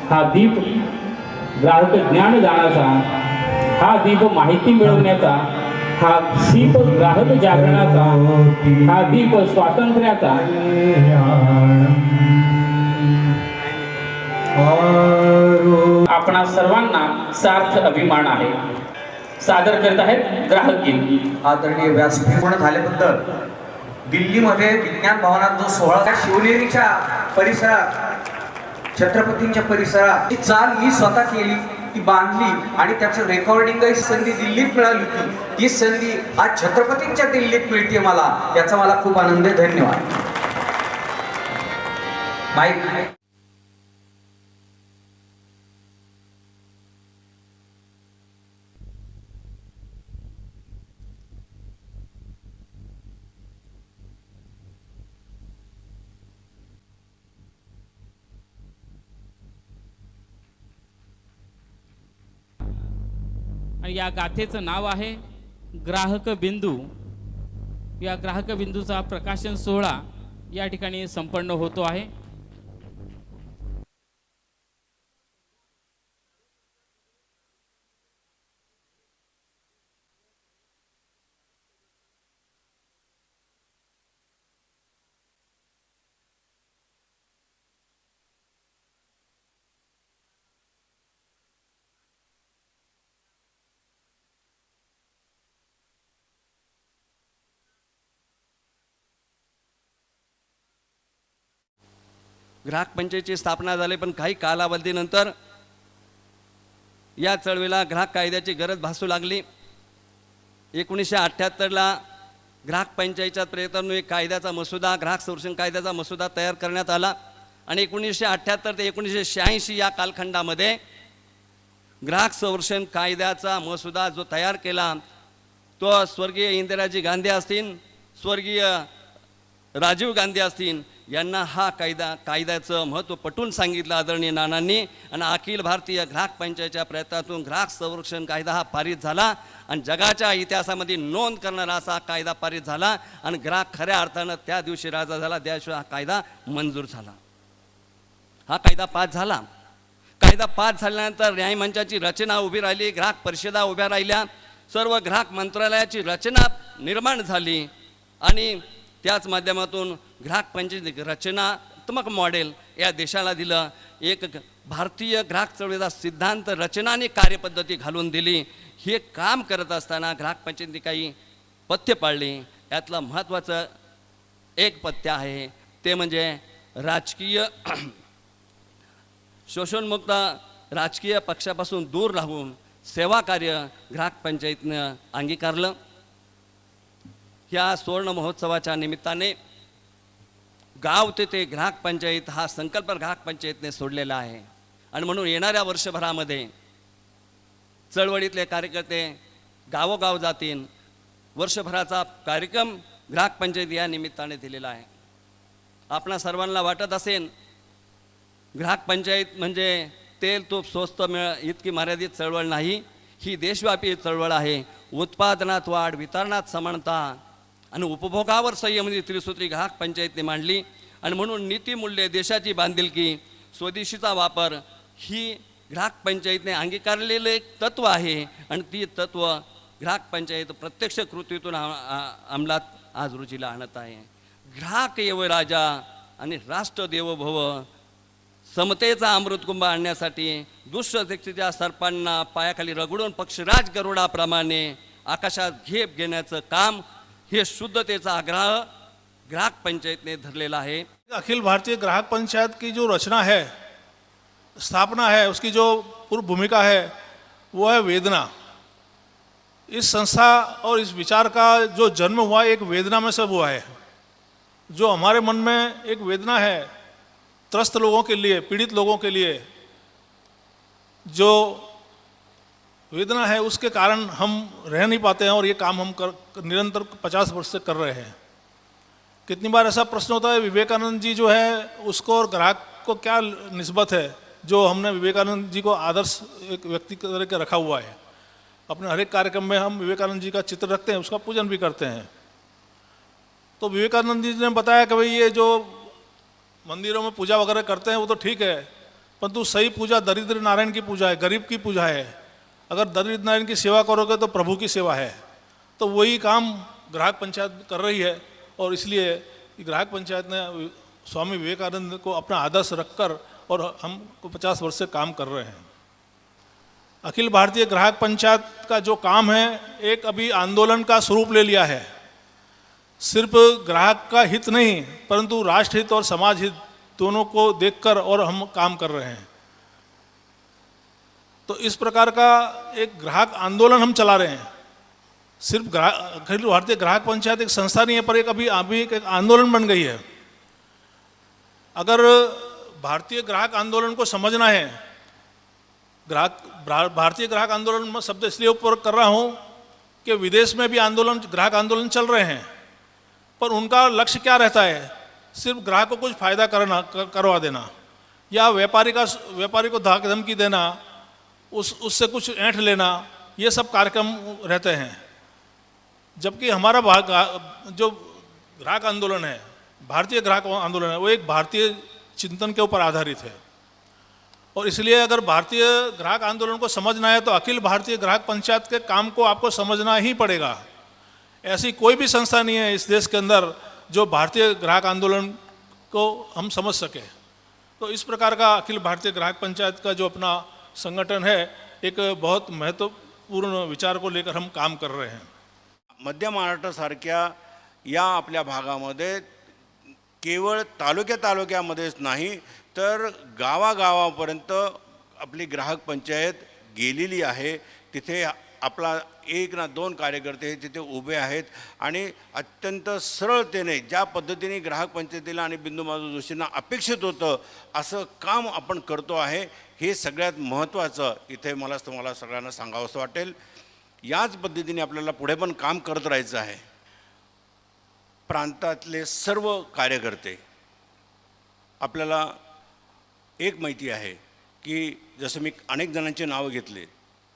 हा दीप ग्राहक ज्ञानदानाचा, हा दीप माहिती मिळवण्याचा, हा दीप ग्राहक जागरणाचा, हा दीप स्वातंत्र्याचा. आपणा सर्वांना सार्थ अभिमान आहे. सादर करत आहेत ग्राहक गीत. आदरणीय व्यासपीठ पूर्ण झाल्याबद्दल दिल्लीमध्ये विज्ञान भवनात जो 16 शिवनेरीच्या परिसरात, छत्रपतींच्या परिसरात ही चाल ही स्वतः केली, ती बांधली आणि त्याचं रेकॉर्डिंग संधी दिल्लीत मिळाली होती. ही संधी आज छत्रपतींच्या दिल्लीत मिळते मला, याचा मला खूप आनंद आहे. धन्यवाद. माईक. आणि या गाथेचं नाव आहे ग्राहक बिंदू. या ग्राहक बिंदूचा प्रकाशन सोहळा या ठिकाणी संपन्न होतो आहे. ग्राहक पंचायतीची स्थापना झाली, पण काही कालावधीनंतर या चळवळीला ग्राहक कायद्याची गरज भासू लागली. 1978ला ग्राहक पंचायतीच्या प्रयत्नातून एक कायद्याचा मसुदा, ग्राहक संरक्षण कायद्याचा मसुदा तयार करण्यात आला आणि 1978 ते 1986 या कालखंडामध्ये ग्राहक संरक्षण कायद्याचा मसुदा जो तयार केला तो स्वर्गीय इंदिराजी गांधी असतील, स्वर्गीय राजीव गांधी असतील यांना हा कायद्याचं महत्त्व पटवून सांगितलं आदरणीय नानांनी. आणि अखिल भारतीय ग्राहक पंचायतीच्या प्रयत्नातून ग्राहक संरक्षण कायदा हा पारित झाला आणि जगाच्या इतिहासामध्ये नोंद करणारा असा कायदा पारित झाला आणि ग्राहक खऱ्या अर्थानं त्या दिवशी राजा झाला, त्याशिवाय हा कायदा मंजूर झाला. हा कायदा पास झाला. कायदा पास झाल्यानंतर न्यायमंचाची रचना उभी राहिली, ग्राहक परिषदा उभ्या राहिल्या, सर्व ग्राहक मंत्रालयाची रचना निर्माण झाली आणि त्याच माध्यमातून ग्राहक पंचायती रचनात्मक मॉडेल या देशाला दिलं. एक भारतीय ग्राहक चळवळीचा सिद्धांत रचना आणि कार्यपद्धती घालून दिली. हे काम करत असताना ग्राहक पंचायतीने काही पथ्य पाळली. यातलं महत्त्वाचं एक पथ्य आहे ते म्हणजे राजकीय शोषणमुक्त राजकीय पक्षापासून दूर राहून सेवा कार्य ग्राहक पंचायतीनं अंगीकारलं. ह्या सुवर्ण महोत्सवाच्या निमित्ताने गाव ते ग्राहक पंचायत हा संकल्प ग्राहक पंचायतीने सोडलेला आहे आणि म्हणून येणाऱ्या वर्षभरामध्ये चळवळीतले कार्यकर्ते गावोगाव जातील. वर्षभराचा कार्यक्रम ग्राहक पंचायत या निमित्ताने दिलेला आहे. आपणा सर्वांना वाटत असेल ग्राहक पंचायत म्हणजे तेल तूप स्वस्त इतकी मर्यादित चळवळ नाही, ही देशव्यापी चळवळ आहे. उत्पादनात वाढ, वितरणात समानता आणि उपभोगावर संयम ही त्रिसूत्री ग्राहक पंचायतीने मांडली आणि म्हणून नीतिमूल्ये, देशाची बांधिलकी, स्वदेशीचा वापर ही ग्राहक पंचायतीने अंगीकारलेलं एक तत्त्व आहे आणि ती तत्त्व ग्राहक पंचायत प्रत्यक्ष कृतीतून अंमलात आज रोजीला आणत आहे. ग्राहक येव राजा आणि राष्ट्र देवो भव, समतेचा अमृतकुंभ आणण्यासाठी दुष्टशक्तीच्या सर्पांना पायाखाली रगडून पक्षराज गरुडाप्रमाणे आकाशात घेप घेण्याचं काम, हे शुद्धतेचा आग्रह ग्राहक पंचायत ने धरलेला है. अखिल भारतीय ग्राहक पंचायत की जो रचना है, स्थापना है, उसकी जो पूर्व भूमिका है वो है वेदना. इस संस्था और इस विचार का जो जन्म हुआ एक वेदना में सब हुआ है. जो हमारे मन में एक वेदना है त्रस्त लोगों के लिए, पीड़ित लोगों के लिए, जो वेदना है उसके कारण हम रह नहीं पाते हैं और ये काम हम निरंतर 50 वर्ष से कर रहे हैं. कितनी बार ऐसा प्रश्न होता है विवेकानंद जी जो है उसको और ग्राहक को क्या निस्बत है, जो हमने विवेकानंद जी को आदर्श एक व्यक्ति की तरह के रखा हुआ है. अपने हर एक कार्यक्रम में हम विवेकानंद जी का चित्र रखते हैं, उसका पूजन भी करते हैं. तो विवेकानंद जी ने बताया कि भाई ये जो मंदिरों में पूजा वगैरह करते हैं वो तो ठीक है, परंतु सही पूजा दरिद्र नारायण की पूजा है, गरीब की पूजा है। अगर दरिद्र नारायण की सेवा करोगे तो प्रभु की सेवा है। तो वही काम ग्राहक पंचायत कर रही है और इसलिए ग्राहक पंचायत ने स्वामी विवेकानंद को अपना आदर्श रखकर और हम 50 वर्ष से काम कर रहे हैं। अखिल भारतीय ग्राहक पंचायत का जो काम है एक अभी आंदोलन का स्वरूप ले लिया है। सिर्फ ग्राहक का हित नहीं परंतु राष्ट्र हित और समाज हित दोनों को देखकर और हम काम कर रहे हैं। तो इस प्रकार का एक ग्राहक आंदोलन हम चला रहे हैं। सिर्फ अखिल भारतीय ग्राहक पंचायत एक संस्था नहीं है पर अभी एक आंदोलन बन गई है। अगर भारतीय ग्राहक आंदोलन को समझना है, भारतीय ग्राहक आंदोलन में शब्द इसलिए ऊपर कर रहा हूँ कि विदेश में भी ग्राहक आंदोलन चल रहे हैं, पर उनका लक्ष्य क्या रहता है? सिर्फ ग्राहक को कुछ फायदा करवा देना या व्यापारी को धमकी देना, उससे कुछ ऐंठ लेना, ये सब कार्यक्रम रहते हैं। जबकि हमारा जो ग्राहक आंदोलन है, भारतीय ग्राहक आंदोलन है, वो एक भारतीय चिंतन के ऊपर आधारित है। और इसलिए अगर भारतीय ग्राहक आंदोलन को समझना है तो अखिल भारतीय ग्राहक पंचायत के काम को आपको समझना ही पड़ेगा। ऐसी कोई भी संस्था नहीं है इस देश के अंदर जो भारतीय ग्राहक आंदोलन को हम समझ सके। तो इस प्रकार का अखिल भारतीय ग्राहक पंचायत का जो अपना संगठन है, एक बहुत महत्वपूर्ण विचार को लेकर हम काम कर रहे हैं। मध्य महाराष्ट्रासारख्या या आपल्या भागामध्ये केवळ तालुक्यामध्येच नाही तर गावागावापर्यंत आपली ग्राहक पंचायत गेलेली आहे। तिथे आपला 1 ना 2 कार्यकर्ते तिथे उभे आहेत आणि अत्यंत सरळतेने ज्या पद्धतीने ग्राहक पंचायतीला आणि बिंदू माधव जोशींना अपेक्षित होतं असं काम आपण करतो आहे। हे सगळ्यात महत्त्वाचं इथे मला तुम्हाला सगळ्यांना सांगावंसं वाटेल। याच पद्धतीने आपल्याला पुढे पण काम करत राहायचं आहे। प्रांतातले सर्व कार्यकर्ते आपल्याला एक माहिती आहे की जसं मी अनेक जणांची नावं घेतली,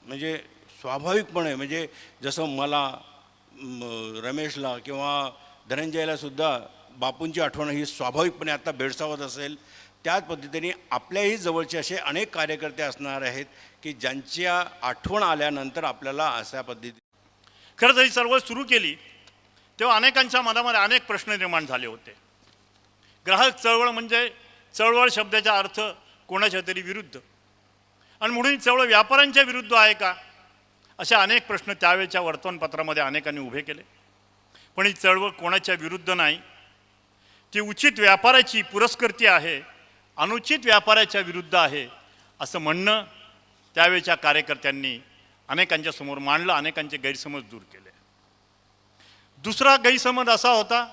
म्हणजे स्वाभाविकपणे म्हणजे जसं मला रमेशला किंवा धनंजयला सुद्धा बापूंची आठवण ही स्वाभाविकपणे आता भेडसावत असेल, त्याच पद्धतीने आपल्याही जवळचे असे अनेक कार्यकर्ते असणार आहेत की ज्यांच्या आठवण आल्यानंतर आपल्याला अशा पद्धती खरं तर ही चळवळ सुरू केली तेव्हा अनेकांच्या मनामध्ये अनेक प्रश्न निर्माण झाले होते। ग्राहक चळवळ म्हणजे चळवळ शब्दाचा अर्थ कोणाच्या तरी विरुद्ध, आणि म्हणून चळवळ व्यापाऱ्यांच्या विरुद्ध आहे का, अशा अनेक प्रश्न त्यावेळच्या वर्तमानपत्रामध्ये अनेकांनी उभे केले। पण ही चळवळ कोणाच्या विरुद्ध नाही, ती उचित व्यापाराची पुरस्कर्ती आहे, अनुचित व्यापाराच्या विरुद्ध आहे असं म्हणणं त्यावेळच्या कार्यकर्त्यांनी अनेकांच्या समोर मांडलं, अनेकांचे गैरसमज दूर केले। दुसरा गैरसमज असा होता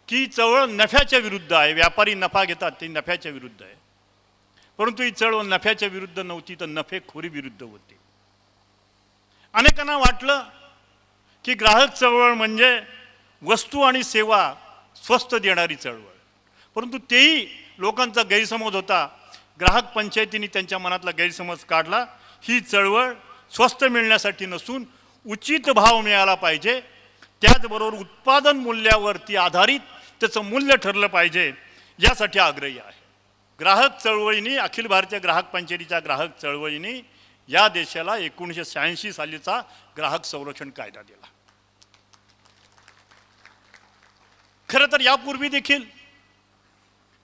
की चळवळ नफ्याच्या विरुद्ध आहे, व्यापारी नफा घेतात ते नफ्याच्या विरुद्ध आहे, परंतु ही चळवळ नफ्याच्या विरुद्ध नव्हती तर नफेखोरी विरुद्ध होती। अनेकांना वाटलं की ग्राहक चळवळ म्हणजे वस्तू आणि सेवा स्वस्त देणारी चळवळ, परंतु तेही लोकांचा गैरसमज होता। ग्राहक पंचायतीने त्यांच्या मनातला गैरसमज काढला। ही चळवळ स्वस्त मिळण्यासाठी नसून उचित भाव मिळाला पाहिजे, त्याचबरोबर उत्पादन मूल्यावरती आधारित त्याचं मूल्य ठरलं पाहिजे, यासाठी आग्रही आहे। ग्राहक चळवळीने, अखिल भारतीय ग्राहक पंचायतीच्या ग्राहक चळवळीने या देशाला 1986 सालीचा ग्राहक संरक्षण कायदा दिला। खरं तर यापूर्वी देखील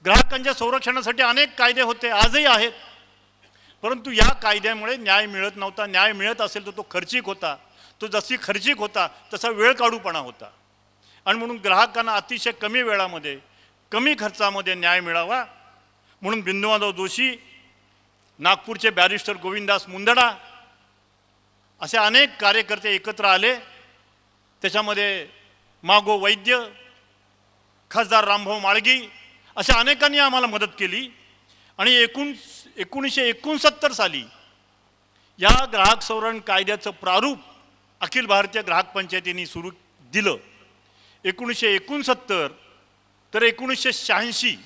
ग्राहकांच्या संरक्षणासाठी अनेक कायदे होते, आजही आहेत, परंतु या कायद्यामुळे न्याय मिळत नव्हता। न्याय मिळत असेल तर तो खर्चिक होता, तो जशी खर्चिक होता तसा वेळ काढूपणा होता, आणि म्हणून ग्राहकांना अतिशय कमी वेळामध्ये कमी खर्चामध्ये न्याय मिळावा म्हणून बिंदू माधव जोशी, नागपूरचे बॅरिस्टर गोविंदास मुंदडा असे अनेक कार्यकर्ते एकत्र आले। त्याच्यामध्ये मागो वैद्य, खासदार रामभाऊ माळगी अशा अनेकांनी आम्हाला मदत केली, आणि 1969 साली या ग्राहक संरक्षण कायद्याचं प्रारूप अखिल भारतीय ग्राहक पंचायतीने सुरू दिलं। 1969 तर 1986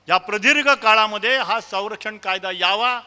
या प्रदीर्घ काळामध्ये हा संरक्षण कायदा यावा